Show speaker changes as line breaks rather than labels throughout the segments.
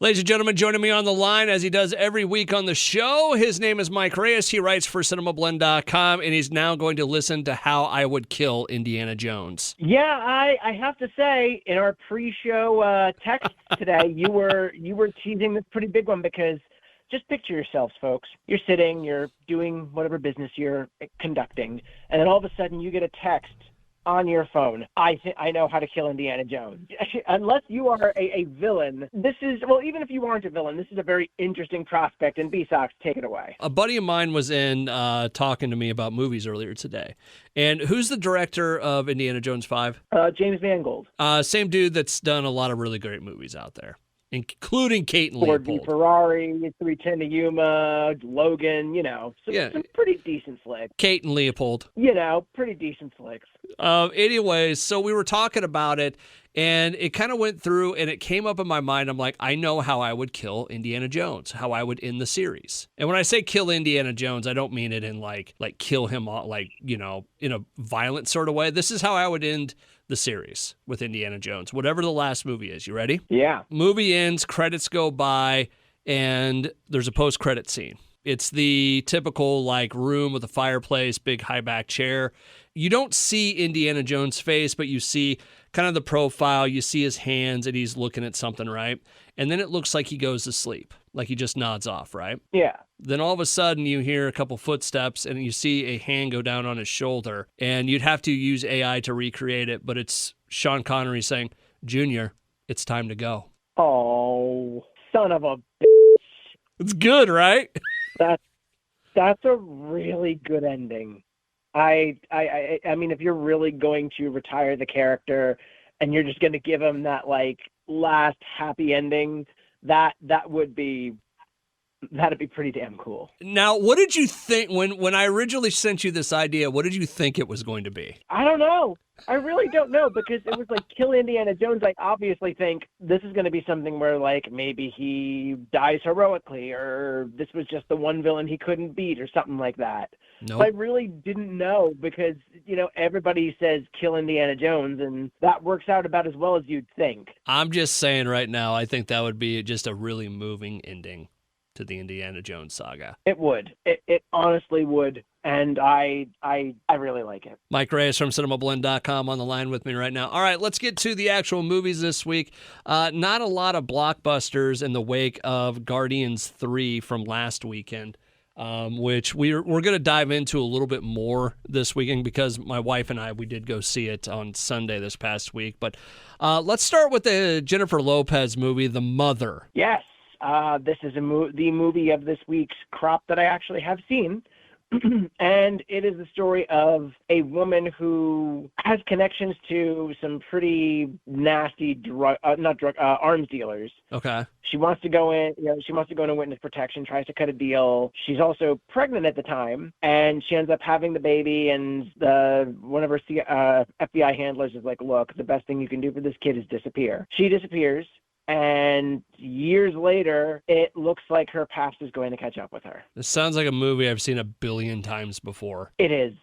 Ladies and gentlemen, joining me on the line as he does every week on the show, his name is Mike Reyes. He writes for Cinemablend.com, and he's now going to listen to how I would kill Indiana Jones.
Yeah, I have to say, in our pre-show text today, you were teasing this pretty big one because just picture yourselves, folks. You're sitting, you're doing whatever business you're conducting, and then all of a sudden you get a text on your phone. I know how to kill Indiana Jones. Unless you are a villain, this is, well, even if you aren't a villain, this is a very interesting prospect, and B-sox, take it away.
A buddy of mine was in talking to me about movies earlier today. And who's the director of Indiana Jones 5?
James Mangold.
Same dude that's done a lot of really great movies out there, including Kate and
Ford v
Leopold.
Ferrari, 310 to Yuma, Logan, some pretty decent flicks.
Kate and Leopold.
Pretty decent flicks.
Anyways, so we were talking about it, and it kind of went through, and it came up in my mind. I'm like, I know how I would kill Indiana Jones, how I would end the series. And when I say kill Indiana Jones, I don't mean it in like kill him, in a violent sort of way. This is how I would end the series with Indiana Jones, whatever the last movie is. You ready?
Yeah.
Movie ends, credits go by, and there's a post-credit scene. It's the typical room with a fireplace, big high back chair. You don't see Indiana Jones' face, but you see kind of the profile. You see his hands, and he's looking at something, right? And then it looks like he goes to sleep, like he just nods off, right?
Yeah.
Then all of a sudden you hear a couple footsteps, and you see a hand go down on his shoulder, and you'd have to use AI to recreate it, but it's Sean Connery saying, "Junior, it's time to go."
Oh, son of a
It's good, right?
That's a really good ending. I mean, if you're really going to retire the character and you're just going to give him that last happy ending, that'd be pretty damn cool.
Now, what did you think when I originally sent you this idea? What did you think it was going to be?
I don't know. I really don't know, because it was kill Indiana Jones. I obviously think this is going to be something where maybe he dies heroically, or this was just the one villain he couldn't beat, or something like that.
Nope.
But I really didn't know, because everybody says kill Indiana Jones, and that works out about as well as you'd think.
I'm just saying right now, I think that would be just a really moving ending to the Indiana Jones saga.
It would. It honestly would. And I really like it.
Mike Reyes from Cinemablend.com on the line with me right now. All right, let's get to the actual movies this week. Not a lot of blockbusters in the wake of Guardians 3 from last weekend, which we're going to dive into a little bit more this weekend, because my wife and we did go see it on Sunday this past week. But let's start with the Jennifer Lopez movie, The Mother.
Yes. This is the movie of this week's crop that I actually have seen. And it is the story of a woman who has connections to some pretty nasty arms dealers.
Okay.
She wants to go in, she wants to go into witness protection, tries to cut a deal. She's also pregnant at the time, and she ends up having the baby, and one of her FBI handlers is like, "Look, the best thing you can do for this kid is disappear." She disappears. And years later, it looks like her past is going to catch up with her.
This sounds like a movie I've seen 1 billion times before.
It is.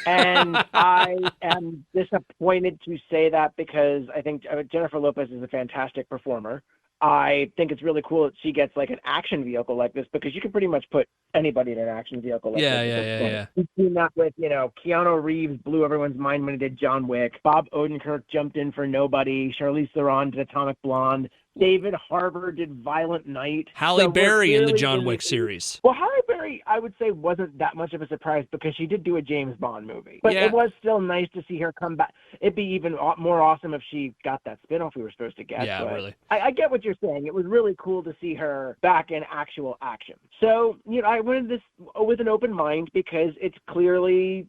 And I am disappointed to say that, because I think Jennifer Lopez is a fantastic performer. I think it's really cool that she gets an action vehicle like this, because you can pretty much put anybody in an action vehicle like this.
Yeah.
We've seen that with, Keanu Reeves blew everyone's mind when he did John Wick. Bob Odenkirk jumped in for Nobody. Charlize Theron did Atomic Blonde. David Harbour did Violent Night.
Halle Berry in the John Wick series.
Well, Halle Berry, I would say, wasn't that much of a surprise, because she did do a James Bond movie. But It was still nice to see her come back. It'd be even more awesome if she got that spinoff we were supposed to get.
Yeah, really.
I get what you're saying. It was really cool to see her back in actual action. So, I wanted this with an open mind, because it's clearly...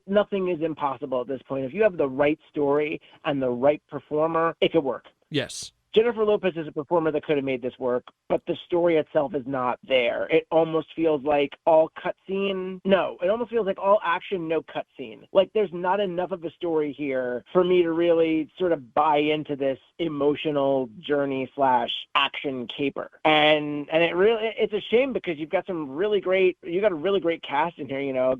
nothing is impossible at this point. If you have the right story and the right performer, it could work.
Yes.
Jennifer Lopez is a performer that could have made this work, but the story itself is not there. It almost feels like all cutscene. No, it almost feels like all action, no cutscene. There's not enough of a story here for me to really sort of buy into this emotional journey / action caper. And it's a shame, because you've got a really great cast in here.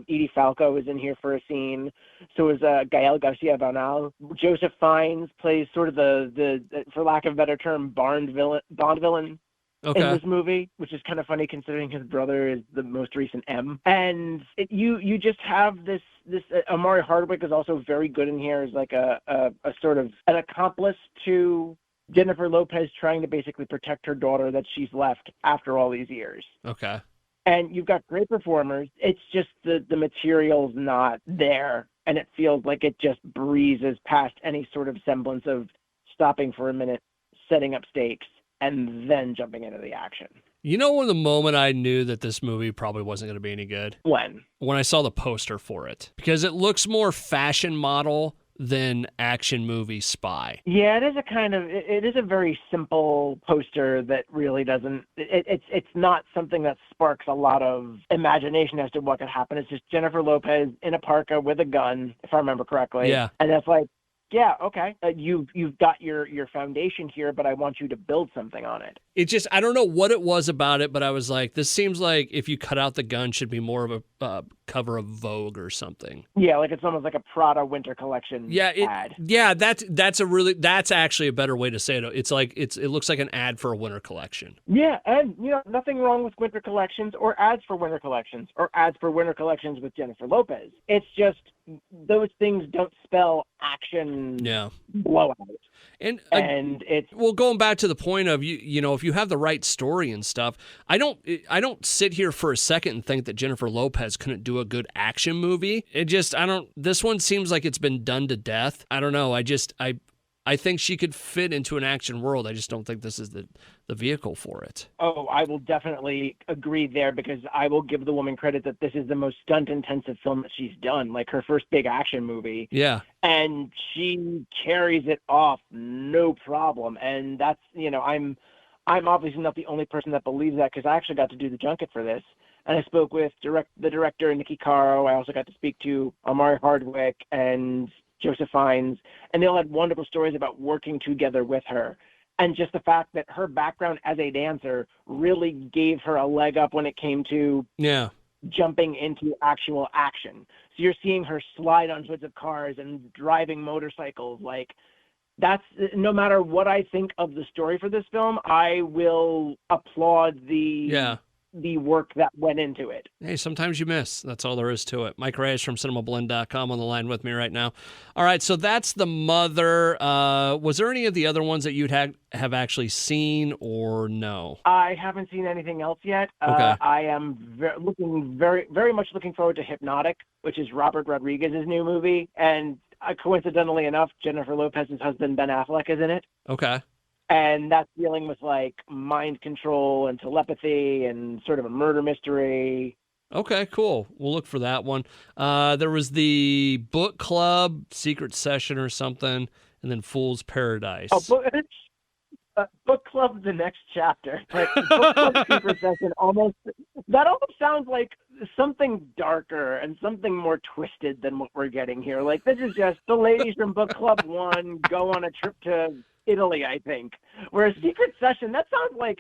Edie Falco is in here for a scene. So is Gael Garcia Bernal. Joseph Fiennes plays sort of the for lack of a better term, Bond villain in
Okay.
this movie, which is kind of funny considering his brother is the most recent M. And you just have this Amari Hardwick is also very good in here as like a sort of an accomplice to Jennifer Lopez trying to basically protect her daughter that she's left after all these years.
Okay.
And you've got great performers. It's just the material's not there, and it feels like it just breezes past any sort of semblance of stopping for a minute, setting up stakes, and then jumping into the action.
You know, when the moment I knew that this movie probably wasn't going to be any good?
When
I saw the poster for it. Because it looks more fashion model than action movie spy.
Yeah, it is a very simple poster that really doesn't. It's not something that sparks a lot of imagination as to what could happen. It's just Jennifer Lopez in a parka with a gun, if I remember correctly.
Yeah.
And that's like, yeah, okay. You've got your foundation here, but I want you to build something on it.
It just, I don't know what it was about it, but I was like, this seems like if you cut out the gun, should be more of a cover of Vogue or something.
Yeah, like it's almost like a Prada winter collection ad.
Yeah, that's actually a better way to say it. It's like it looks like an ad for a winter collection.
Yeah, and nothing wrong with winter collections or ads for winter collections or ads for winter collections with Jennifer Lopez. It's just those things don't spell action blowout. And it's
going back to the point of you know, if you have the right story and stuff, I don't sit here for a second and think that Jennifer Lopez couldn't do a good action movie. This one seems like it's been done to death. I don't know. I think she could fit into an action world. I just don't think this is the vehicle for it.
Oh, I will definitely agree there, because I will give the woman credit that this is the most stunt-intensive film that she's done, like her first big action movie.
Yeah.
And she carries it off no problem. And that's, I'm obviously not the only person that believes that, because I actually got to do the junket for this. And I spoke with the director, Nikki Caro. I also got to speak to Amari Hardwick and Joseph Fiennes, and they all had wonderful stories about working together with her. And just the fact that her background as a dancer really gave her a leg up when it came to jumping into actual action. So you're seeing her slide on hoods of cars and driving motorcycles. Like, that's, no matter what I think of the story for this film, I will applaud the work that went into it.
Hey, sometimes you miss. That's all there is to it. Mike Reyes from Cinemablend.com on the line with me right now. All right, so that's The Mother. Was there any of the other ones that you'd have actually seen, or no?
I haven't seen anything else yet.
Okay.
I am very, very much looking forward to Hypnotic, which is Robert Rodriguez's new movie. And coincidentally enough, Jennifer Lopez's husband, Ben Affleck, is in it.
Okay.
And that's dealing with like mind control and telepathy and sort of a murder mystery.
Okay, cool. We'll look for that one. There was the book club, Secret Session or something, and then Fool's Paradise.
Oh, book club, the next chapter. Like, book club, Secret Session, almost sounds like something darker and something more twisted than what we're getting here. Like, this is just the ladies from book club 1 go on a trip to Italy, I think. Whereas Secret Session, that sounds like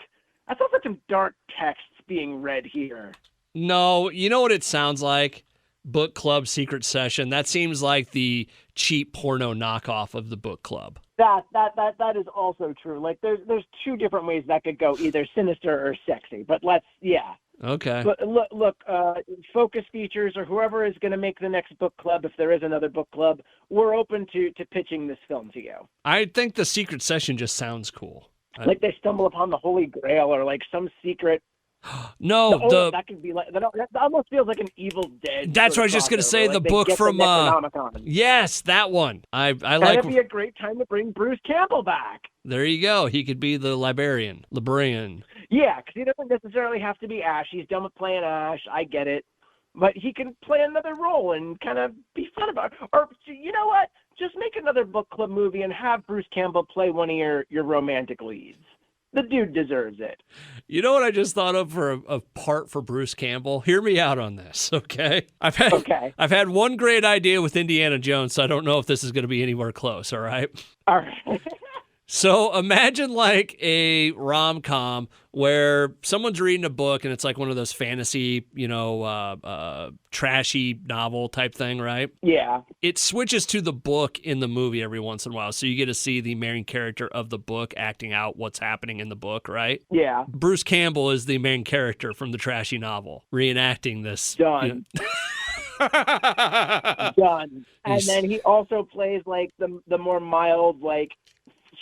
some dark texts being read here.
No, you know what it sounds like? Book club, Secret Session. That seems like the cheap porno knockoff of the book club.
That is also true. Like, there's two different ways that could go, either sinister or sexy. But
Okay.
But look, Focus Features or whoever is going to make the next book club, if there is another book club, we're open to pitching this film to you.
I think the Secret Session just sounds cool.
Like they stumble upon the Holy Grail or like some secret.
That
could be like that almost feels like an Evil Dead.
That's what I was just going to say.
Like
the book from
Necronomicon.
Yes, that one. I like.
That'd be a great time to bring Bruce Campbell back.
There you go. He could be the librarian.
Yeah, because he doesn't necessarily have to be Ash. He's done with playing Ash. I get it. But he can play another role and kind of be fun about it. Or, you know what? Just make another book club movie and have Bruce Campbell play one of your romantic leads. The dude deserves it.
You know what I just thought of for a part for Bruce Campbell? Hear me out on this, okay? I've had one great idea with Indiana Jones, so I don't know if this is going to be anywhere close, all right?
All right.
So imagine like a rom-com where someone's reading a book and it's like one of those fantasy, trashy novel type thing, right?
Yeah.
It switches to the book in the movie every once in a while. So you get to see the main character of the book acting out what's happening in the book, right?
Yeah.
Bruce Campbell is the main character from the trashy novel, reenacting this.
Done. Done. And then he also plays like the more mild, like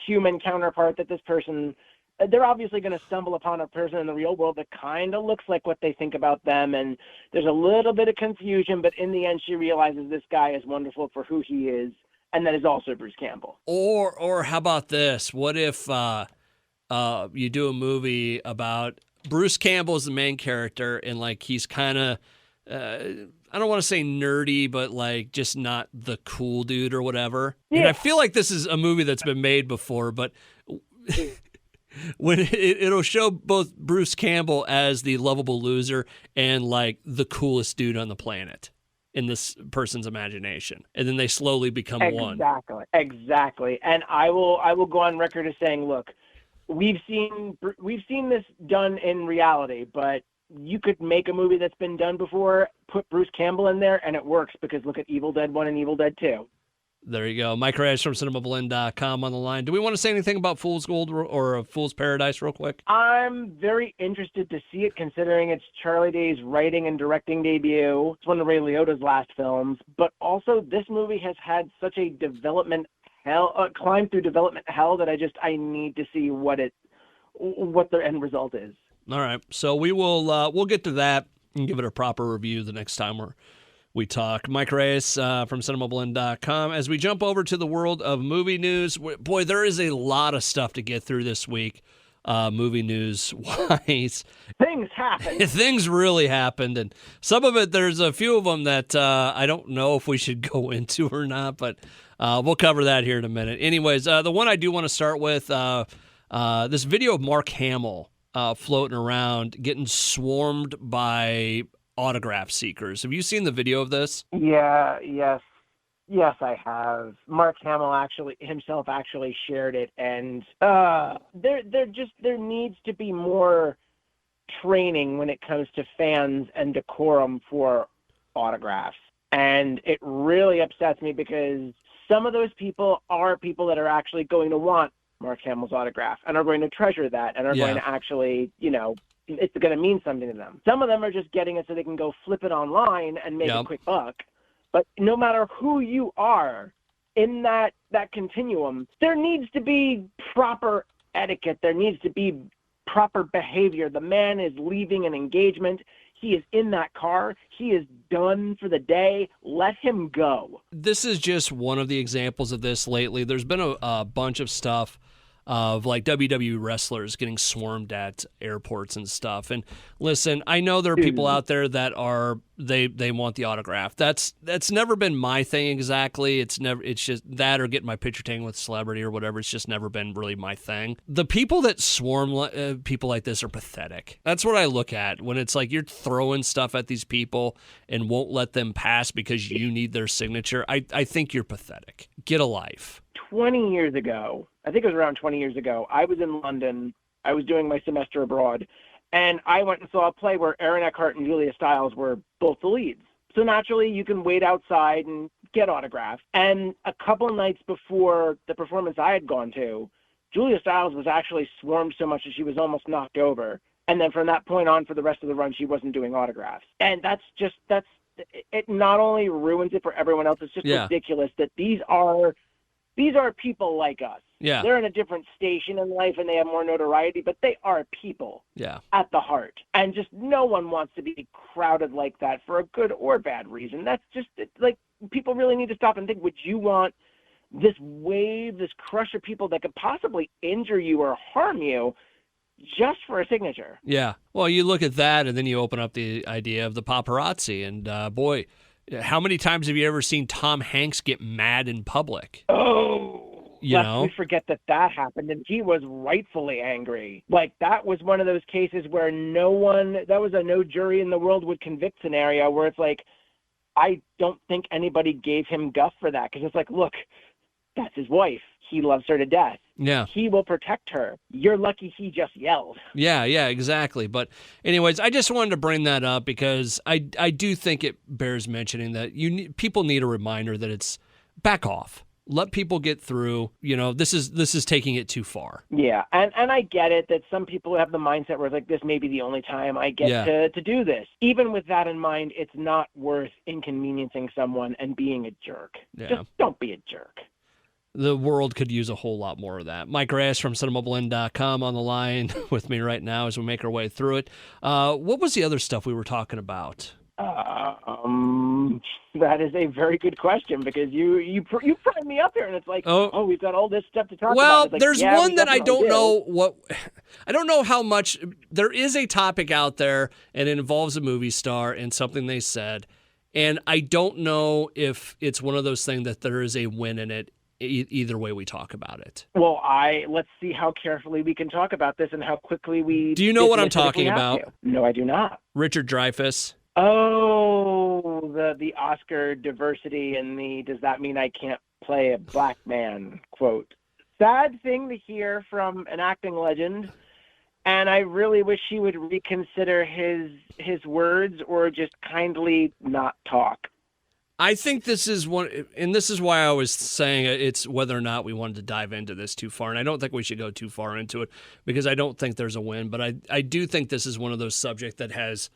human counterpart that this person. They're obviously going to stumble upon a person in the real world that kind of looks like what they think about them, and there's a little bit of confusion. But in the end, she realizes this guy is wonderful for who he is, and that is also Bruce Campbell.
Or how about this? What if you do a movie about Bruce Campbell is the main character, and like he's kind of I don't want to say nerdy, but like just not the cool dude or whatever. Yeah. And I feel like this is a movie that's been made before, but when it'll show both Bruce Campbell as the lovable loser and like the coolest dude on the planet in this person's imagination, and then they slowly become one.
Exactly. And I will go on record as saying, look, we've seen this done in reality, but you could make a movie that's been done before, put Bruce Campbell in there, and it works, because look at Evil Dead 1 and Evil Dead 2.
There you go. Mike Reyes from Cinemablend.com on the line. Do we want to say anything about Fool's Gold or Fool's Paradise real quick?
I'm very interested to see it, considering it's Charlie Day's writing and directing debut. It's one of Ray Liotta's last films. But also, this movie has had such a climb through development hell that I need to see what the end result is.
All right. So we'll get to that and give it a proper review the next time we talk. Mike Reyes from Cinemablend.com. As we jump over to the world of movie news, boy, there is a lot of stuff to get through this week, movie news-wise.
Things happened.
Things really happened, and some of it, there's a few of them that I don't know if we should go into or not, but we'll cover that here in a minute. Anyways, the one I do want to start with, this video of Mark Hamill floating around, getting swarmed by autograph seekers. Have you seen the video of this?
Yes, I have. Mark Hamill himself shared it, and there needs to be more training when it comes to fans and decorum for autographs. And it really upsets me, because some of those people are people that are actually going to want Mark Hamill's autograph and are going to treasure that and are going to actually, it's going to mean something to them. Some of them are just getting it so they can go flip it online and make a quick buck. But no matter who you are in that continuum, there needs to be proper etiquette. There needs to be proper behavior. The man is leaving an engagement. He is in that car. He is done for the day. Let him go.
This is just one of the examples of this lately. There's been a bunch of stuff of like WWE wrestlers getting swarmed at airports and stuff. And listen, I know there are people out there that they want the autograph. That's never been my thing exactly. It's just that or getting my picture taken with a celebrity or whatever. It's just never been really my thing. The people that swarm people like this are pathetic. That's what I look at when it's like you're throwing stuff at these people and won't let them pass because you need their signature. I think you're pathetic. Get a life.
20 years ago, I think it was around 20 years ago, I was in London. I was doing my semester abroad, and I went and saw a play where Aaron Eckhart and Julia Stiles were both the leads. So naturally, you can wait outside and get autographs. And a couple nights before the performance I had gone to, Julia Stiles was actually swarmed so much that she was almost knocked over. And then from that point on, for the rest of the run, she wasn't doing autographs. And it not only ruins it for everyone else, it's just ridiculous that these are people like us.
Yeah.
They're in a different station in life and they have more notoriety, but they are people at the heart. And just no one wants to be crowded like that for a good or bad reason. That's just like, people really need to stop and think, would you want this wave, this crush of people that could possibly injure you or harm you just for a signature?
Yeah. Well, you look at that and then you open up the idea of the paparazzi, and boy, how many times have you ever seen Tom Hanks get mad in public?
Oh, we forget that happened, and he was rightfully angry. Like, that was one of those cases where that was a no jury in the world would convict scenario, where it's like, I don't think anybody gave him guff for that, because it's like, look, That's his wife. He loves her to death.
Yeah.
He will protect her. You're lucky he just yelled.
Yeah, exactly. But anyways, I just wanted to bring that up because I do think it bears mentioning that people need a reminder that it's back off. Let people get through. This is taking it too far.
Yeah, and I get it that some people have the mindset where it's like, this may be the only time I get to do this. Even with that in mind, it's not worth inconveniencing someone and being a jerk.
Yeah.
Just don't be a jerk.
The world could use a whole lot more of that. Mike Reyes from Cinemablend.com on the line with me right now as we make our way through it. What was the other stuff we were talking about?
That is a very good question because you primed me up here and it's like, oh, we've got all this stuff to talk about.
Well,
Like,
there's one that I don't know what. I don't know how much. There is a topic out there and it involves a movie star and something they said, and I don't know if it's one of those things that there is a win in it. Either way we talk about it.
Well, let's see how carefully we can talk about this and how quickly we.
Do you know what I'm talking about?
No, I do not.
Richard Dreyfuss.
Oh, the Oscar diversity and the does that mean I can't play a black man quote. Sad thing to hear from an acting legend, and I really wish he would reconsider his words or just kindly not talk.
I think this is one, and this is why I was saying it's whether or not we wanted to dive into this too far, and I don't think we should go too far into it because I don't think there's a win, but I do think this is one of those subjects that has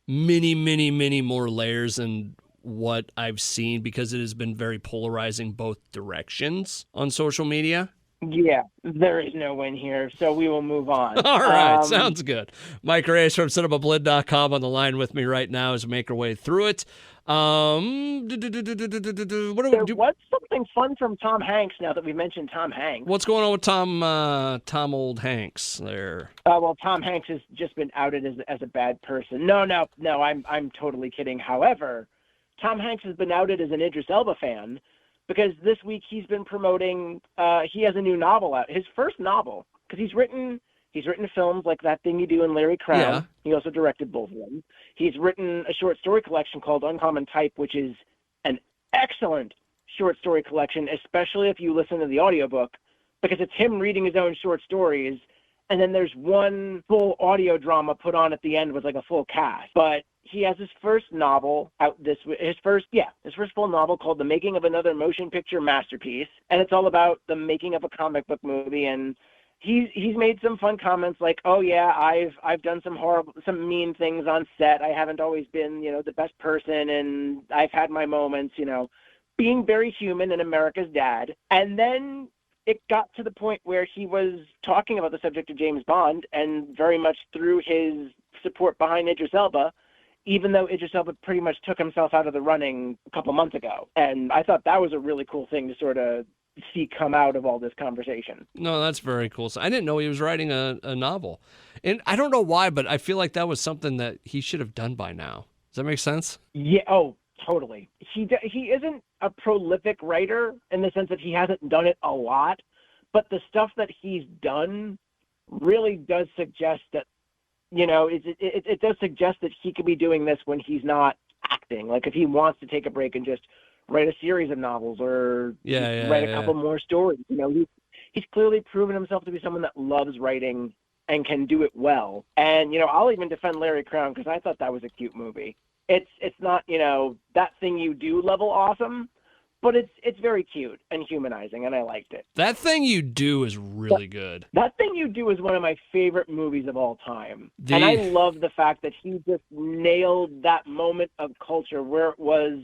many, many, many more layers than what I've seen because it has been very polarizing both directions on social media.
Yeah, there is no win here, so we will move on.
All right, sounds good. Mike Reyes from Cinemablend.com on the line with me right now as we make our way through it.
There was something fun from Tom Hanks now that we mentioned Tom Hanks.
What's going on with Tom Old Hanks there?
Well, Tom Hanks has just been outed as a bad person. No, I'm totally kidding. However, Tom Hanks has been outed as an Idris Elba fan because this week he's been promoting, he has a new novel out, his first novel, because he's written films like That Thing You Do and Larry Crown.
Yeah.
He also directed both of them. He's written a short story collection called Uncommon Type, which is an excellent short story collection, especially if you listen to the audiobook, because it's him reading his own short stories. And then there's one full audio drama put on at the end with like a full cast. But he has his first novel out his first full novel called The Making of Another Motion Picture Masterpiece. And it's all about the making of a comic book movie. And he's made some fun comments like, oh yeah, I've done some mean things on set. I haven't always been, the best person, and I've had my moments, being very human and America's dad. And then it got to the point where he was talking about the subject of James Bond and very much threw his support behind Idris Elba, even though Idris Elba pretty much took himself out of the running a couple months ago. And I thought that was a really cool thing to sort of see come out of all this conversation.
No, that's very cool. So I didn't know he was writing a novel. And I don't know why, but I feel like that was something that he should have done by now. Does that make sense?
Yeah, oh, totally. He isn't a prolific writer in the sense that he hasn't done it a lot, but the stuff that he's done really does suggest that, it does suggest that he could be doing this when he's not acting. Like if he wants to take a break and just write a series of novels or write a couple more stories. He's clearly proven himself to be someone that loves writing and can do it well. And, I'll even defend Larry Crown because I thought that was a cute movie. It's not, That Thing You Do level awesome, but it's very cute and humanizing, and I liked it.
That Thing You Do is really good.
That Thing You Do is one of my favorite movies of all time. And I love the fact that he just nailed that moment of culture where it was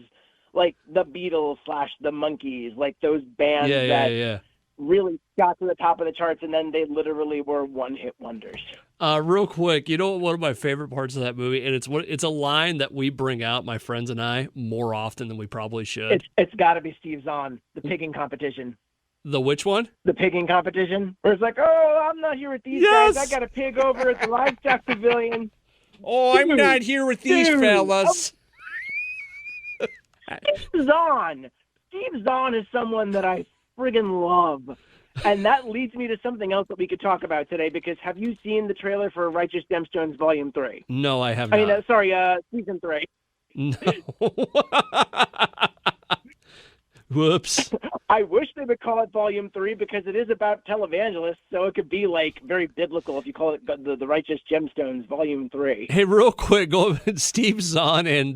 like the Beatles / the Monkees, like those bands that really got to the top of the charts, and then they literally were one-hit wonders.
Real quick, one of my favorite parts of that movie, and it's a line that we bring out, my friends and I, more often than we probably should.
It's got to be Steve Zahn, the pigging competition.
The which one?
The pigging competition. Where it's like, oh, I'm not here with these guys. I got a pig over at the livestock pavilion.
Oh, I'm not here with these fellas.
Steve Zahn is someone that I friggin' love. And that leads me to something else that we could talk about today, because have you seen the trailer for Righteous Gemstones Volume 3?
No, I have not.
Season 3.
No. Whoops.
I wish they would call it Volume 3 because it is about televangelists, so it could be like very biblical if you call it the Righteous Gemstones Volume 3.
Hey, real quick, go Steve Zahn and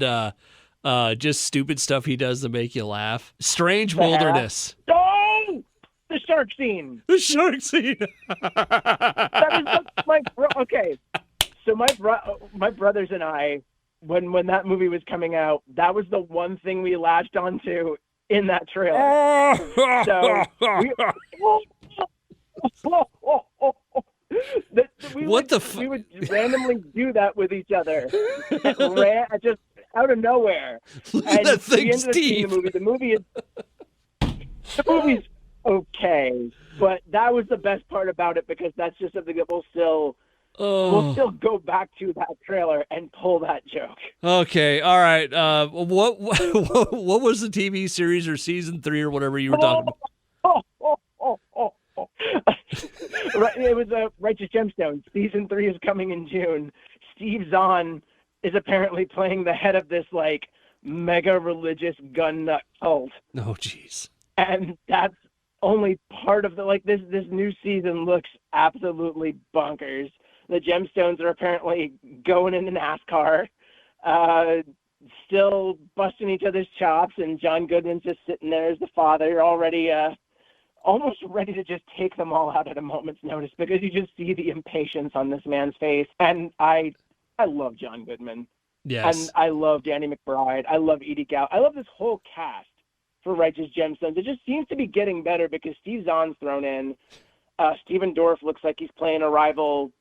just stupid stuff he does to make you laugh. Strange Wilderness.
Oh! The shark scene.
The shark scene.
That is okay. So my brothers and I, when that movie was coming out, that was the one thing we latched onto in that trailer. So we would randomly do that with each other, just out of nowhere.
Look at that thing's deep.
The movie's okay, but that was the best part about it because that's just something that we'll still go back to that trailer and pull that joke.
Okay, all right. What was the TV series or season 3 or whatever you were talking about?
It was Righteous Gemstones. Season 3 is coming in June. Steve Zahn is apparently playing the head of this like mega religious gun nut cult.
Oh, jeez.
And that's only part of this new season looks absolutely bonkers. The Gemstones are apparently going into NASCAR, still busting each other's chops, and John Goodman's just sitting there as the father, already almost ready to just take them all out at a moment's notice because you just see the impatience on this man's face. And I love John Goodman.
Yes.
And I love Danny McBride. I love Edie Gow. I love this whole cast for Righteous Gemstones. It just seems to be getting better because Steve Zahn's thrown in. Stephen Dorff looks like he's playing a rival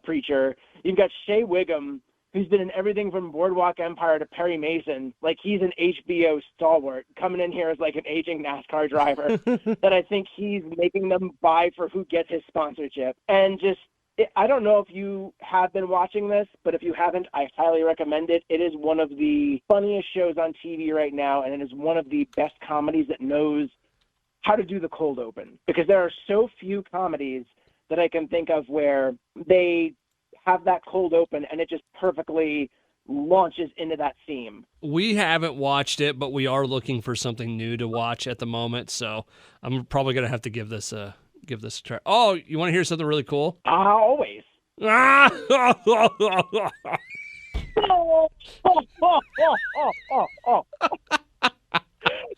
preacher. You've got Shea Wiggum, who's been in everything from Boardwalk Empire to Perry Mason. Like, he's an HBO stalwart coming in here as like an aging NASCAR driver that I think he's making them buy for who gets his sponsorship. And just, I don't know if you have been watching this, but if you haven't, I highly recommend it. It is one of the funniest shows on TV right now, and it is one of the best comedies that knows how to do the cold open, because there are so few comedies that I can think of where they have that cold open and it just perfectly launches into that theme.
We haven't watched it, but we are looking for something new to watch at the moment, so I'm probably going to have to give this a try. Oh, you want to hear something really cool?
Always.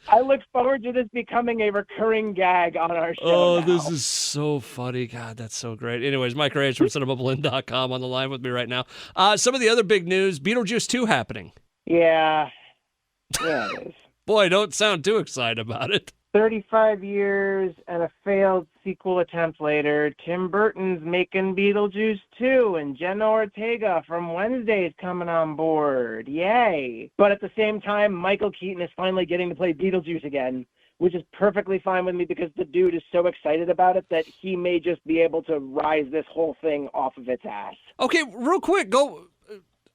I look forward to this becoming a recurring gag on our show.
Oh,
now.
This is so funny. God, that's so great. Anyways, Mike Reyes from Cinemablend.com on the line with me right now. Some of the other big news, Beetlejuice 2 happening.
Yeah, it is.
Boy, don't sound too excited about it.
35 years and a failed sequel attempt later, Tim Burton's making Beetlejuice 2, and Jenna Ortega from Wednesday is coming on board. Yay! But at the same time, Michael Keaton is finally getting to play Beetlejuice again, which is perfectly fine with me because the dude is so excited about it that he may just be able to rise this whole thing off of its ass.
Okay, real quick,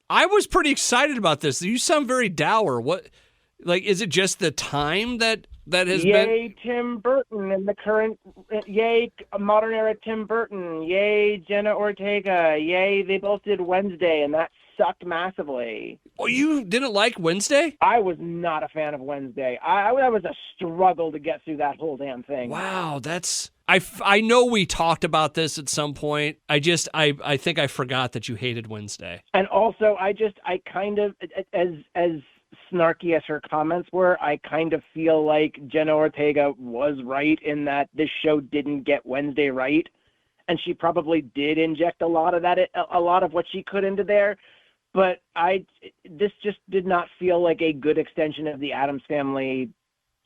I was pretty excited about this. You sound very dour. What, like, is it just the time that has been?
Yay, Tim Burton and the current, yay, modern era Tim Burton, yay, Jenna Ortega, yay, they both did Wednesday, and that sucked massively.
Oh, you didn't like Wednesday?
I was not a fan of Wednesday. I was a struggle to get through that whole damn thing.
Wow, I know we talked about this at some point. I think I forgot that you hated Wednesday.
And also, I kind of, as snarky as her comments were, I kind of feel like Jenna Ortega was right in that this show didn't get Wednesday right, and she probably did inject a lot of what she could into there. But this just did not feel like a good extension of the Addams Family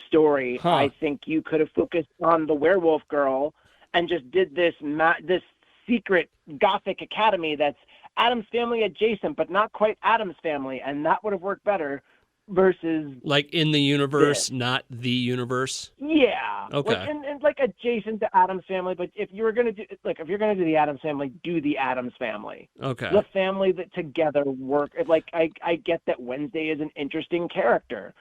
story.
Huh.
I think you could have focused on the werewolf girl and just did this secret gothic academy that's Addams Family adjacent, but not quite Addams Family, and that would have worked better. Versus
like in the universe, not the universe.
Yeah.
Okay.
And like adjacent to Addams Family, but if you're gonna do the Addams Family, do the Addams Family.
Okay.
The family that together work. Like I get that Wednesday is an interesting character,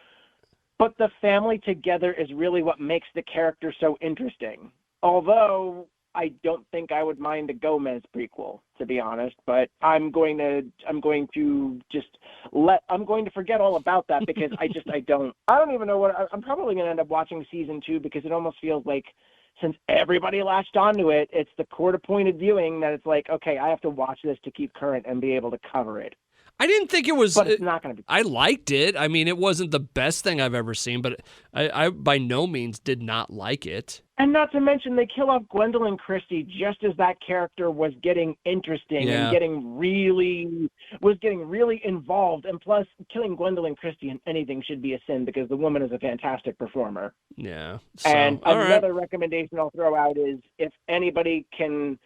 but the family together is really what makes the character so interesting. Although I don't think I would mind a Gomez prequel, to be honest. But I'm going to forget all about that because I don't even know I'm probably going to end up watching season 2 because it almost feels like since everybody latched onto it, it's the court-appointed viewing that it's like, okay, I have to watch this to keep current and be able to cover it.
I didn't think it was.
But it's not going to be.
I liked it. I mean, it wasn't the best thing I've ever seen, but I by no means did not like it.
And not to mention, they kill off Gwendolyn Christie just as that character was getting interesting and getting really involved. And plus, killing Gwendolyn Christie in anything should be a sin because the woman is a fantastic performer.
Yeah.
And another recommendation I'll throw out is if anybody can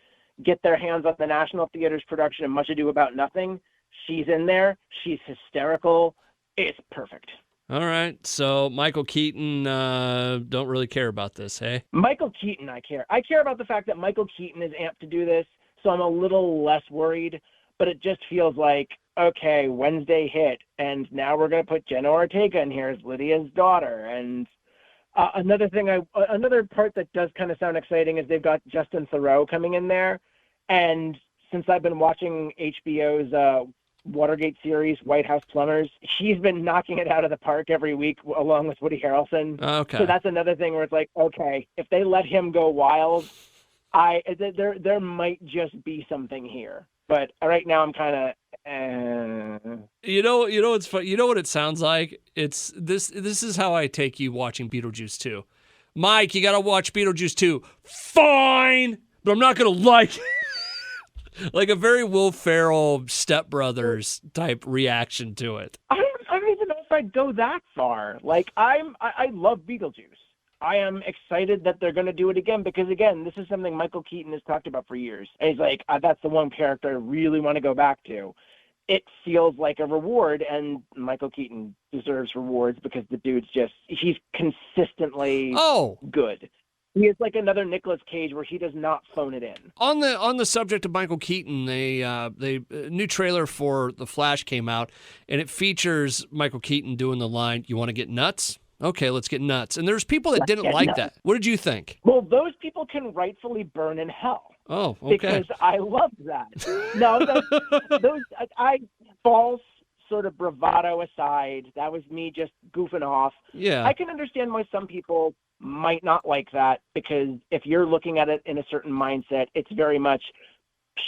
get their hands on the National Theater's production of Much Ado About Nothing, she's in there. She's hysterical. It's perfect.
All right. So Michael Keaton, don't really care about this, hey?
Michael Keaton, I care. I care about the fact that Michael Keaton is amped to do this, so I'm a little less worried. But it just feels like, okay, Wednesday hit, and now we're going to put Jenna Ortega in here as Lydia's daughter. And another part that does kind of sound exciting is they've got Justin Theroux coming in there. And since I've been watching HBO's Watergate series, White House Plumbers, he's been knocking it out of the park every week along with Woody Harrelson.
Okay.
So that's another thing where it's like, okay, if they let him go wild, there might just be something here. But right now I'm kind of.
You know what's fun? You know what it sounds like? It's this. This is how I take you watching Beetlejuice 2. Mike, you gotta watch Beetlejuice 2. Fine, but I'm not gonna like it. Like a very Will Ferrell Step Brothers type reaction to it.
I don't even know if I'd go that far. Like I love Beetlejuice. I am excited that they're going to do it again because again, this is something Michael Keaton has talked about for years. And he's like, that's the one character I really want to go back to. It feels like a reward, and Michael Keaton deserves rewards because the dude's he's consistently good. He is like another Nicolas Cage where he does not phone it in.
On the subject of Michael Keaton, a new trailer for The Flash came out, and it features Michael Keaton doing the line, "You want to get nuts? Okay, let's get nuts." And there's people that didn't like that. What did you think?
Well, those people can rightfully burn in hell.
Oh, okay.
Because I love that. No, those false sort of bravado aside, that was me just goofing off.
Yeah.
I can understand why some people might not like that because if you're looking at it in a certain mindset, it's very much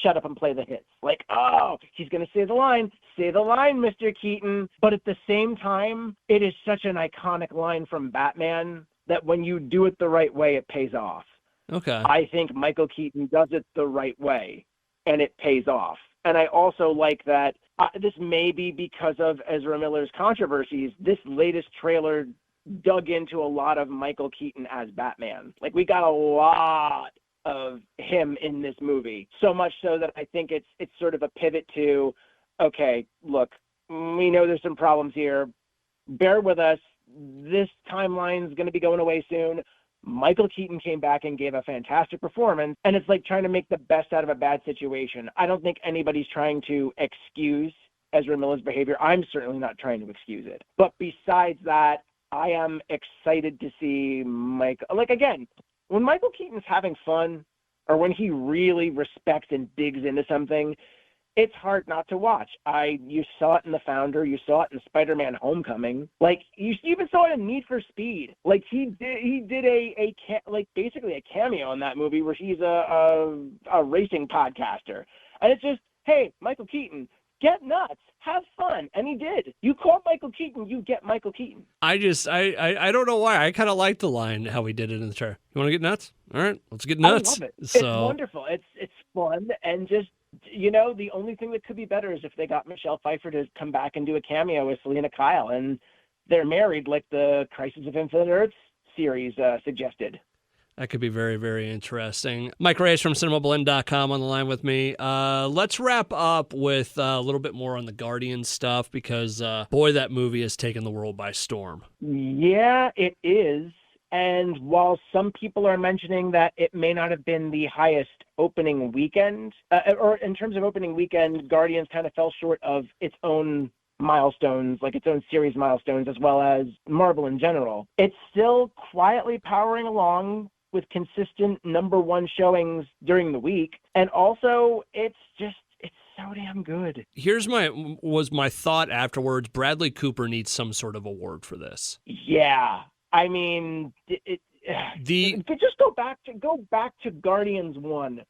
shut up and play the hits. Like, oh, he's going to say the line, Mr. Keaton. But at the same time, it is such an iconic line from Batman that when you do it the right way, it pays off.
Okay.
I think Michael Keaton does it the right way, and it pays off. And I also like that this may be because of Ezra Miller's controversies. This latest trailer dug into a lot of Michael Keaton as Batman. Like, we got a lot of him in this movie, so much so that I think it's sort of a pivot to, okay, look, we know there's some problems here. Bear with us. This timeline's going to be going away soon. Michael Keaton came back and gave a fantastic performance, and it's like trying to make the best out of a bad situation. I don't think anybody's trying to excuse Ezra Miller's behavior. I'm certainly not trying to excuse it. But besides that, I am excited to see Mike. Like, again, when Michael Keaton's having fun or when he really respects and digs into something, it's hard not to watch. You saw it in The Founder. You saw it in Spider-Man: Homecoming. Like, you even saw it in Need for Speed. Like, he did basically a cameo in that movie where he's a racing podcaster. And it's just, hey, Michael Keaton, get nuts, have fun. And he did. You call Michael Keaton, you get Michael Keaton.
I don't know why. I kind of like the line, how he did it in the trailer. You want to get nuts? All right, let's get nuts.
I love it. It's wonderful. It's fun, and just, the only thing that could be better is if they got Michelle Pfeiffer to come back and do a cameo with Selena Kyle, and they're married like the Crisis of Infinite Earths series suggested.
That could be very, very interesting. Mike Reyes from Cinemablend.com on the line with me. Let's wrap up with a little bit more on the Guardians stuff because, boy, that movie has taken the world by storm.
Yeah, it is. And while some people are mentioning that it may not have been the highest opening weekend, or in terms of opening weekend, Guardians kind of fell short of its own milestones, like its own series milestones, as well as Marvel in general. It's still quietly powering along with consistent #1 showings during the week. And also, it's so damn good.
Here's my thought afterwards. Bradley Cooper needs some sort of award for this.
Yeah. I mean, just go back to Guardians 1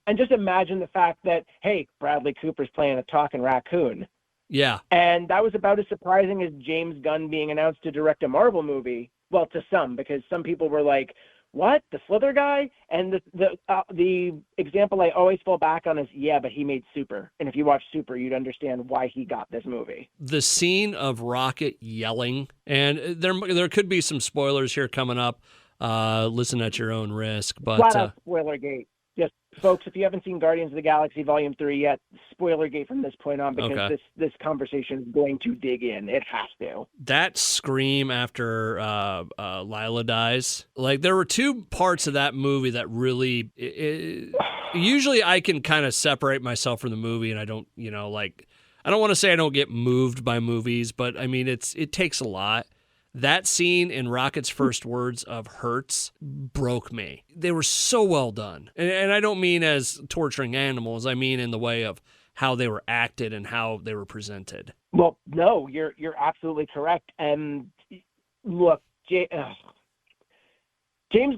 and just imagine the fact that, hey, Bradley Cooper's playing a talking raccoon.
Yeah.
And that was about as surprising as James Gunn being announced to direct a Marvel movie. Well, to some, because some people were like, what, the Slither guy? And the example I always fall back on is, yeah, but he made Super. And if you watch Super, you'd understand why he got this movie.
The scene of Rocket yelling, and there could be some spoilers here coming up. Listen at your own risk. But
flat out spoiler gate. Just, folks, if you haven't seen Guardians of the Galaxy Volume 3 yet, spoiler gate from this point on, because this conversation is going to dig in. It has to.
That scream after Lila dies, like, there were two parts of that movie that really... usually I can kind of separate myself from the movie, and I don't, I don't want to say I don't get moved by movies, but, I mean, it takes a lot. That scene in Rocket's first words of hurts broke me. They were so well done. And I don't mean as torturing animals. I mean in the way of how they were acted and how they were presented.
Well, no, you're absolutely correct. And look, James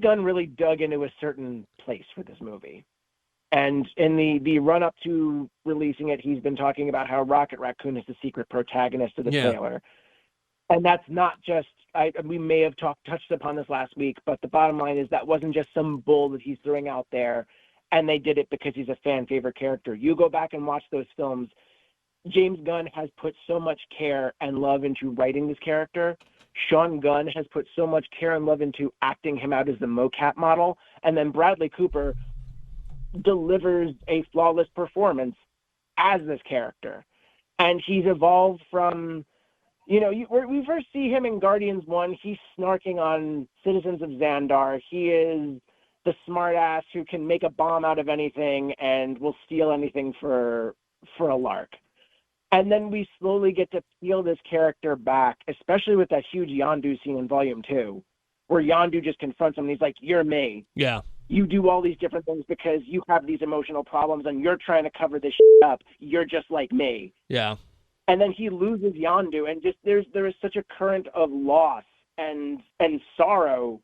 Gunn really dug into a certain place for this movie. And in the run-up to releasing it, he's been talking about how Rocket Raccoon is the secret protagonist of the trailer. And that's not just, we may have touched upon this last week, but the bottom line is that wasn't just some bull that he's throwing out there, and they did it because he's a fan favorite character. You go back and watch those films, James Gunn has put so much care and love into writing this character. Sean Gunn has put so much care and love into acting him out as the mocap model. And then Bradley Cooper delivers a flawless performance as this character. And he's evolved from... we first see him in Guardians 1. He's snarking on citizens of Xandar. He is the smartass who can make a bomb out of anything and will steal anything for a lark. And then we slowly get to peel this character back, especially with that huge Yondu scene in Volume 2, where Yondu just confronts him and he's like, you're me.
Yeah.
You do all these different things because you have these emotional problems and you're trying to cover this shit up. You're just like me.
Yeah.
And then he loses Yondu, and just there is such a current of loss and sorrow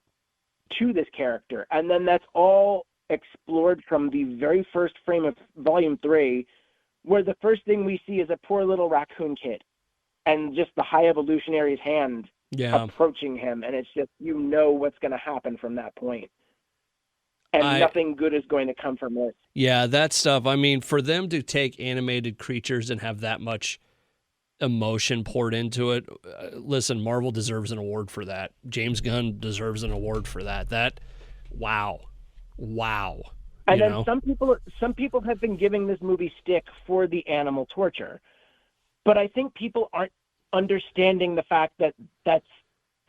to this character. And then that's all explored from the very first frame of Volume 3, where the first thing we see is a poor little raccoon kid and just the High Evolutionary's hand approaching him. And it's just, what's going to happen from that point. And nothing good is going to come from this.
Yeah, that stuff. I mean, for them to take animated creatures and have that much emotion poured into it. Listen, Marvel deserves an award for that. James Gunn deserves an award for that. Wow.
And then some people have been giving this movie stick for the animal torture, but I think people aren't understanding the fact that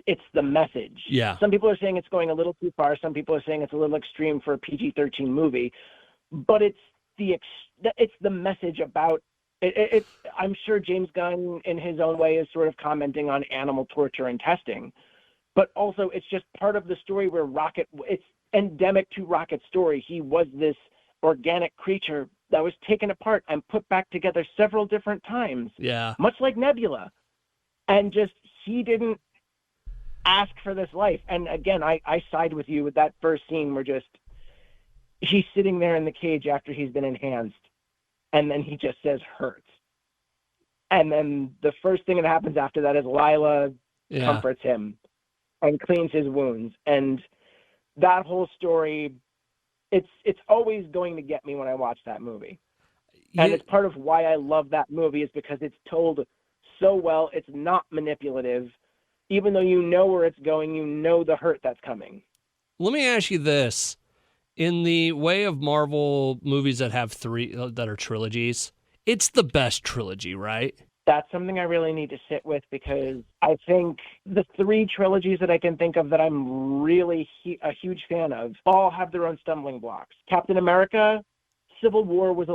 it's the message.
Yeah.
Some people are saying it's going a little too far. Some people are saying it's a little extreme for a PG-13 movie, but it's the message about. I'm sure James Gunn, in his own way, is sort of commenting on animal torture and testing, but also it's just part of the story where Rocket, it's endemic to Rocket's story. He was this organic creature that was taken apart and put back together several different times.
Yeah.
Much like Nebula. And just, he didn't ask for this life. And again, I side with you with that first scene where just, he's sitting there in the cage after he's been enhanced. And then he just says hurts. And then the first thing that happens after that is Lila comforts him and cleans his wounds. And that whole story, it's always going to get me when I watch that movie. And it's part of why I love that movie, is because it's told so well. It's not manipulative. Even though you know where it's going, you know the hurt that's coming.
Let me ask you this. In the way of Marvel movies that have three, that are trilogies, it's the best trilogy, right?
That's something I really need to sit with, because I think the 3 trilogies that I can think of that I'm really a huge fan of all have their own stumbling blocks. Captain America, Civil War was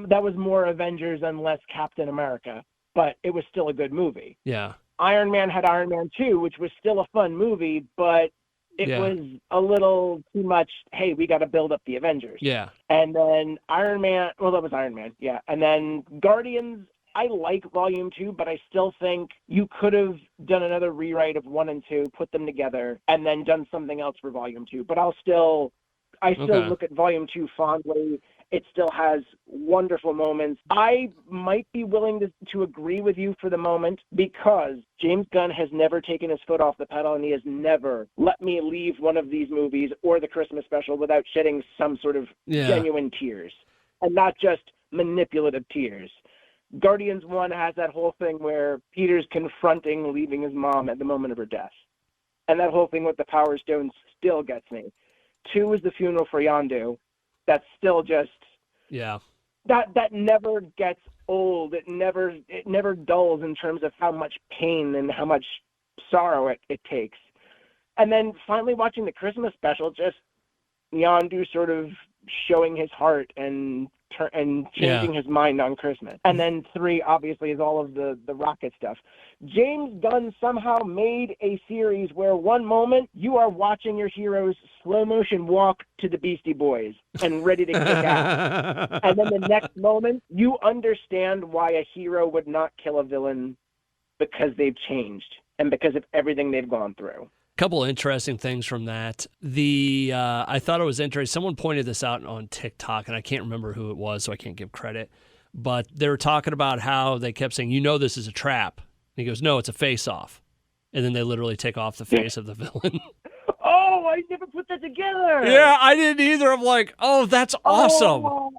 that was more Avengers and less Captain America, but it was still a good movie.
Yeah.
Iron Man had Iron Man 2, which was still a fun movie, but It
Yeah.
was a little too much, hey, we got to build up the Avengers.
Yeah.
And then Iron Man, well, that was Iron Man, yeah. And then Guardians, I like Volume 2, but I still think you could have done another rewrite of 1 and 2, put them together, and then done something else for Volume 2. But I still
Okay.
look at Volume 2 fondly. It still has wonderful moments. I might be willing to agree with you for the moment because James Gunn has never taken his foot off the pedal, and he has never let me leave one of these movies or the Christmas special without shedding some sort of
Yeah.
genuine tears, and not just manipulative tears. Guardians 1 has that whole thing where Peter's confronting leaving his mom at the moment of her death. And that whole thing with the Power Stones still gets me. 2 is the funeral for Yondu. That's still just
Yeah.
that never gets old. It never dulls in terms of how much pain and how much sorrow it takes. And then finally watching the Christmas special, just Yondu sort of showing his heart and changing his mind on Christmas. And then 3 obviously is all of the rocket stuff. James Gunn somehow made a series where one moment you are watching your heroes slow motion walk to the Beastie Boys and ready to kick ass. And then the next moment you understand why a hero would not kill a villain because they've changed and because of everything they've gone through.
Couple of interesting things from that. I thought it was interesting. Someone pointed this out on TikTok, and I can't remember who it was, so I can't give credit. But they were talking about how they kept saying, this is a trap. And he goes, no, it's a face-off. And then they literally take off the face of the villain.
Oh, I never put that together.
Yeah, I didn't either. I'm like, oh, that's awesome.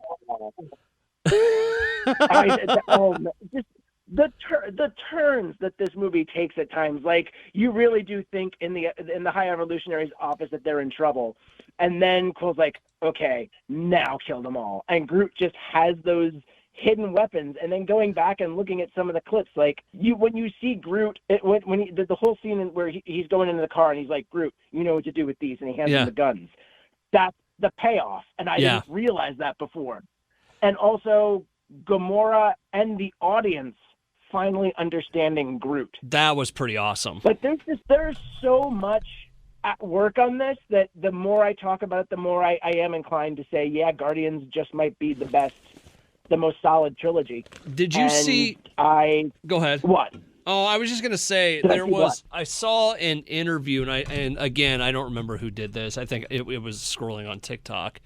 Just the turns that this movie takes at times, like you really do think in the High Evolutionary's office that they're in trouble, and then Quill's like, okay, now kill them all, and Groot just has those hidden weapons. And then going back and looking at some of the clips, like when you see Groot, when he the whole scene where he's going into the car and he's like, Groot, you know what to do with these, and he hands him the guns. That's the payoff, and I didn't realize that before. And also Gamora and the audience finally understanding Groot.
That was pretty awesome.
But there's so much at work on this that the more I talk about it, the more I am inclined to say, yeah, Guardians just might be the most solid trilogy.
Did you see? Go ahead.
What?
Oh, I was just gonna say I saw an interview, and again, I don't remember who did this. I think it was scrolling on TikTok,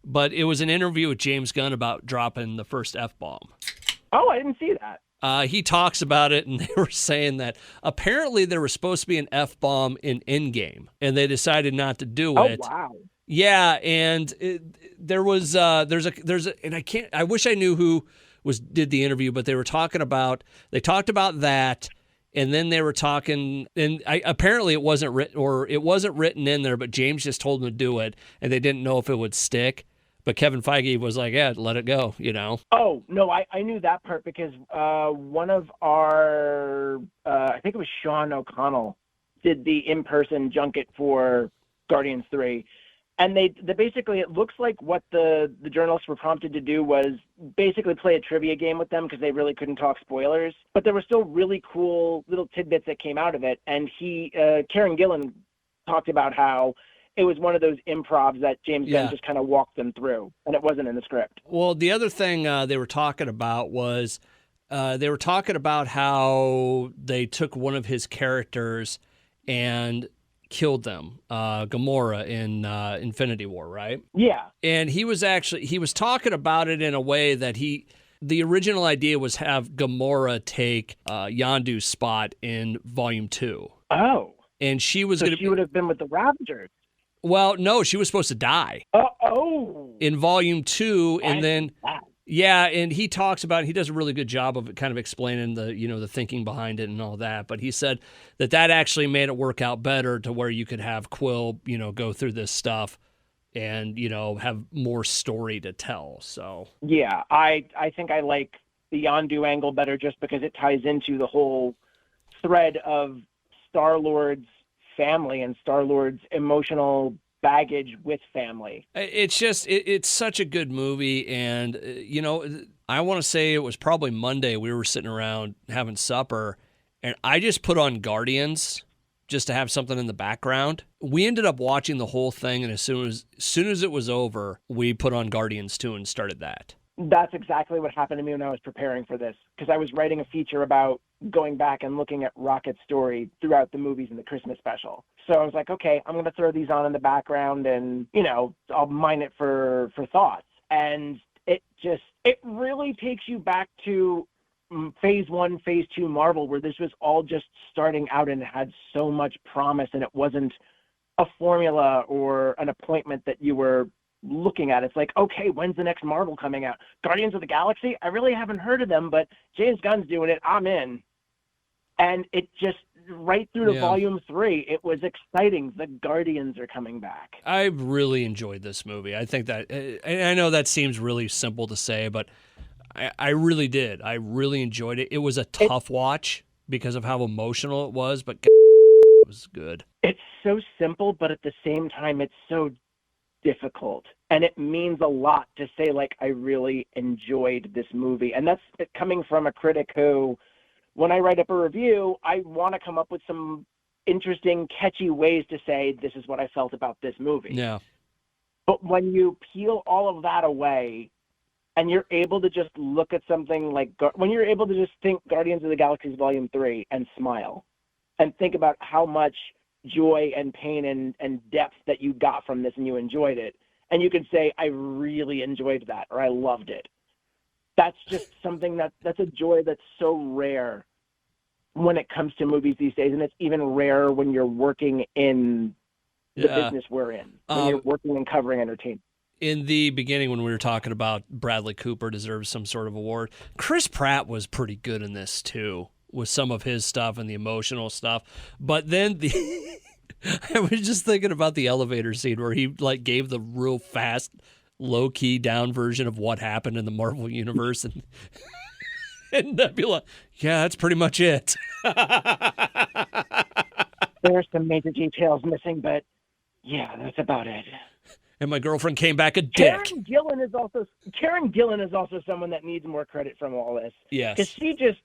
but it was an interview with James Gunn about dropping the first F-bomb.
Oh, I didn't see that.
He talks about it, and they were saying that apparently there was supposed to be an F-bomb in Endgame, and they decided not to do it.
Oh, wow.
Yeah, and there was and I wish I knew who did the interview, but they talked about that, and then they were talking, and apparently it wasn't written in there, but James just told them to do it, and they didn't know if it would stick. But Kevin Feige was like, yeah, let it go,
Oh, no, I knew that part because one of our, I think it was Sean O'Connell, did the in-person junket for Guardians 3. And they basically, it looks like what the journalists were prompted to do was basically play a trivia game with them because they really couldn't talk spoilers. But there were still really cool little tidbits that came out of it. And Karen Gillan talked about how it was one of those improvs that James Gunn just kind of walked them through, and it wasn't in the script.
Well, the other thing they were talking about was they were talking about how they took one of his characters and killed them, Gamora in Infinity War, right?
Yeah.
And he was talking about it in a way that the original idea was have Gamora take Yondu's spot in Volume 2.
Oh.
And she would
have been with the Ravagers.
Well, no, she was supposed to die. In Volume 2, and then and he talks about it. He does a really good job of kind of explaining the thinking behind it and all that. But he said that actually made it work out better to where you could have Quill, go through this stuff and have more story to tell. So
yeah, I think I like the Yondu angle better just because it ties into the whole thread of Star-Lord's family and Star-Lord's emotional baggage with family.
It's just it's such a good movie, and I want to say it was probably Monday we were sitting around having supper, and I just put on Guardians, just to have something in the background. We ended up watching the whole thing, and as soon as it was over, we put on Guardians 2 and started that.
That's exactly what happened to me when I was preparing for this, because I was writing a feature about going back and looking at Rocket's story throughout the movies in the Christmas special. So I was like, okay, I'm going to throw these on in the background and, I'll mine it for thoughts. And it really takes you back to phase 1, phase 2 Marvel, where this was all just starting out and it had so much promise, and it wasn't a formula or an appointment that you were looking at. It's like, okay, when's the next Marvel coming out? Guardians of the Galaxy? I really haven't heard of them, but James Gunn's doing it. I'm in. And it just, right through to volume 3, it was exciting. The Guardians are coming back.
I really enjoyed this movie. I think that, and I know that seems really simple to say, but I really did. I really enjoyed it. It was a tough watch because of how emotional it was, but it was good.
It's so simple, but at the same time, it's so difficult, and it means a lot to say, like, I really enjoyed this movie. And that's coming from a critic who, when I write up a review, I want to come up with some interesting, catchy ways to say, this is what I felt about this movie.
Yeah.
But when you peel all of that away and you're able to just look at something like, when you're able to just think Guardians of the Galaxy Volume 3 and smile and think about how much joy and pain and depth that you got from this and you enjoyed it, and you can say, I really enjoyed that, or I loved it. That's just something that's a joy that's so rare when it comes to movies these days, and it's even rarer when you're working in the business we're in, when you're working and covering entertainment.
In the beginning, when we were talking about Bradley Cooper deserves some sort of award, Chris Pratt was pretty good in this too, with some of his stuff and the emotional stuff. But then I was just thinking about the elevator scene where he like gave the real fast, low-key down version of what happened in the Marvel Universe, and Nebula, yeah, that's pretty much it.
There are some major details missing, but yeah, that's about it.
And my girlfriend came back a dick.
Karen Gillan is also someone that needs more credit from all this.
Yes.
Because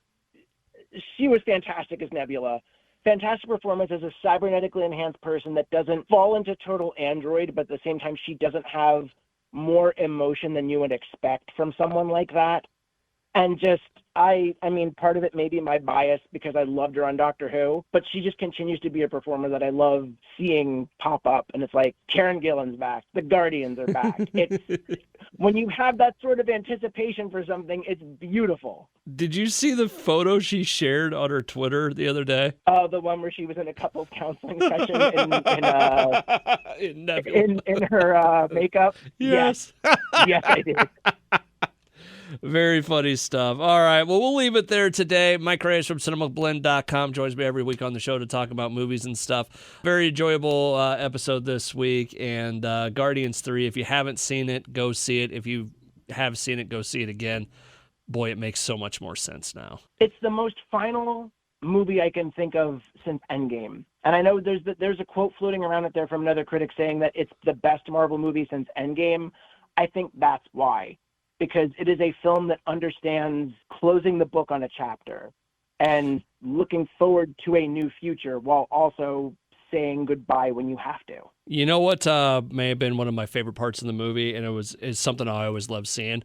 she was fantastic as Nebula. Fantastic performance as a cybernetically enhanced person that doesn't fall into total android, but at the same time, she doesn't have more emotion than you would expect from someone like that. And just, I mean, part of it may be my bias because I loved her on Doctor Who, but she just continues to be a performer that I love seeing pop up. And it's like, Karen Gillan's back. The Guardians are back. When you have that sort of anticipation for something, it's beautiful.
Did you see the photo she shared on her Twitter the other day?
The one where she was in a couples counseling session in her makeup?
Yes.
Yes, I did.
Very funny stuff. All right. Well, we'll leave it there today. Mike Reyes from Cinemablend.com joins me every week on the show to talk about movies and stuff. Very enjoyable episode this week. And Guardians 3, if you haven't seen it, go see it. If you have seen it, go see it again. Boy, it makes so much more sense now.
It's the most final movie I can think of since Endgame. And I know there's a quote floating around out there from another critic saying that it's the best Marvel movie since Endgame. I think that's why. Because it is a film that understands closing the book on a chapter and looking forward to a new future while also saying goodbye when you have to.
You know what may have been one of my favorite parts of the movie, and it's something I always love seeing?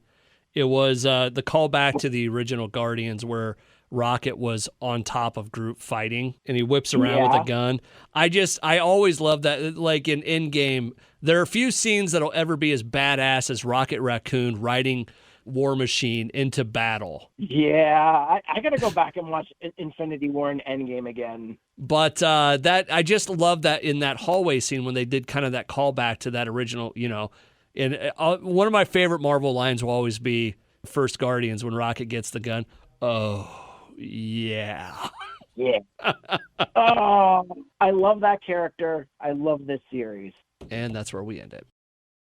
It was the callback to the original Guardians where Rocket was on top of Groot fighting, and he whips around with a gun. I always love that. Like in Endgame, there are a few scenes that'll ever be as badass as Rocket Raccoon riding War Machine into battle.
Yeah, I got to go back and watch Infinity War and Endgame again.
But I just love that in that hallway scene when they did kind of that callback to that original, And one of my favorite Marvel lines will always be First Guardians when Rocket gets the gun. Oh. Yeah.
Yeah. Oh, I love that character. I love this series.
And that's where we end it.